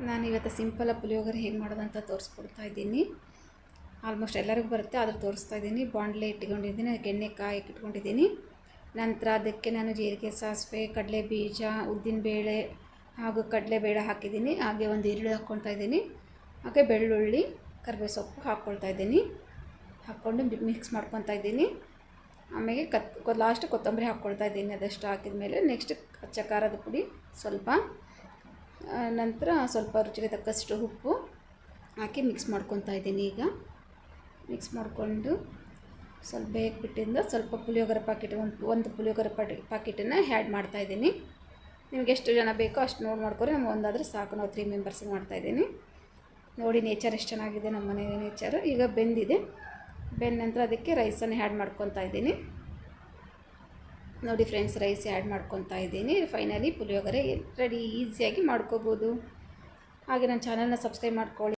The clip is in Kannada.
ನಾನು ಇವತ್ತು ಸಿಂಪಲಾಗಿ ಪುಳಿಯೋಗರೆ ಹೇಗೆ ಮಾಡೋದಂತ ತೋರಿಸ್ಕೊಡ್ತಾ ಇದ್ದೀನಿ. ಆಲ್ಮೋಸ್ಟ್ ಎಲ್ಲರಿಗೂ ಬರುತ್ತೆ, ಆದರೂ ತೋರಿಸ್ತಾ ಇದ್ದೀನಿ. ಬಾಣಲೆ ಇಟ್ಕೊಂಡಿದ್ದೀನಿ, ಅದಕ್ಕೆ ಎಣ್ಣೆ ಕಾಯಕ್ಕೆ ಇಟ್ಕೊಂಡಿದ್ದೀನಿ. ನಂತರ ಅದಕ್ಕೆ ನಾನು ಜೀರಿಗೆ, ಸಾಸಿವೆ, ಕಡಲೆ ಬೀಜ, ಉದ್ದಿನಬೇಳೆ ಹಾಗೂ ಕಡಲೆಬೇಳೆ ಹಾಕಿದ್ದೀನಿ. ಹಾಗೆ ಒಂದು ಈರುಳ್ಳಿ ಹಾಕ್ಕೊಳ್ತಾ ಇದ್ದೀನಿ. ಹಾಗೆ ಬೆಳ್ಳುಳ್ಳಿ, ಕರಿಬೇವು ಸೊಪ್ಪು ಹಾಕ್ಕೊಳ್ತಾ ಇದ್ದೀನಿ. ಹಾಕ್ಕೊಂಡು ಮಿಕ್ಸ್ ಮಾಡ್ಕೊತಾ ಇದ್ದೀನಿ. ಆಮೇಲೆ ಲಾಸ್ಟ್ ಕೊತ್ತಂಬರಿ ಹಾಕ್ಕೊಳ್ತಾ ಇದ್ದೀನಿ. ಅದಷ್ಟು ಹಾಕಿದ ಮೇಲೆ ನೆಕ್ಸ್ಟ್ ಅಚ್ಚ ಖಾರದ ಪುಡಿ ಸ್ವಲ್ಪ, ನಂತರ ಸ್ವಲ್ಪ ರುಚಿಗೆ ತಕ್ಕಷ್ಟು ಉಪ್ಪು ಹಾಕಿ ಮಿಕ್ಸ್ ಮಾಡ್ಕೊತಾ ಇದ್ದೀನಿ. ಈಗ ಮಿಕ್ಸ್ ಮಾಡಿಕೊಂಡು ಸ್ವಲ್ಪ ಬೇಯಕ್ಬಿಟ್ಟಿಂದ ಸ್ವಲ್ಪ ಪುಳಿಯೋಗರೆ ಪ್ಯಾಕೆಟ್ ಒಂದು ಪುಳಿಯೋಗರೆ ಪ್ಯಾಕೆಟನ್ನು ಆ್ಯಡ್ ಮಾಡ್ತಾಯಿದ್ದೀನಿ. ನಿಮಗೆ ಎಷ್ಟು ಜನ ಬೇಕೋ ಅಷ್ಟು ನೋಡಿ ಮಾಡ್ಕೊರಿ. ನಮ್ಗೆ ಒಂದಾದರೆ ಸಾಕು, ನಾವು 3 ಮೆಂಬರ್ಸಿಗೆ ಮಾಡ್ತಾಯಿದ್ದೀನಿ. ನೋಡಿ ನೇಚರ್ ಎಷ್ಟು ಚೆನ್ನಾಗಿದೆ, ನಮ್ಮ ಮನೆ ನೇಚರು. ಈಗ ಬೆಂದಿದೆ. ಬೆಂದ ನಂತರ ಅದಕ್ಕೆ ರೈಸನ್ನು ಆ್ಯಡ್ ಮಾಡ್ಕೊತಾ ಇದ್ದೀನಿ. ನೋಡಿ ಫ್ರೆಂಡ್ಸ್, ರೈಸ್ ಆ್ಯಡ್ ಮಾಡ್ಕೊತಾ ಇದ್ದೀನಿ. ಫೈನಲಿ ಪುಳಿಯೋಗರೆ ರೆಡಿ, ಈಸಿಯಾಗಿ ಮಾಡ್ಕೋಬೋದು. ಹಾಗೆ ನನ್ನ ಚಾನಲ್ನ ಸಬ್ಸ್ಕ್ರೈಬ್ ಮಾಡ್ಕೊಳ್ಳಿ.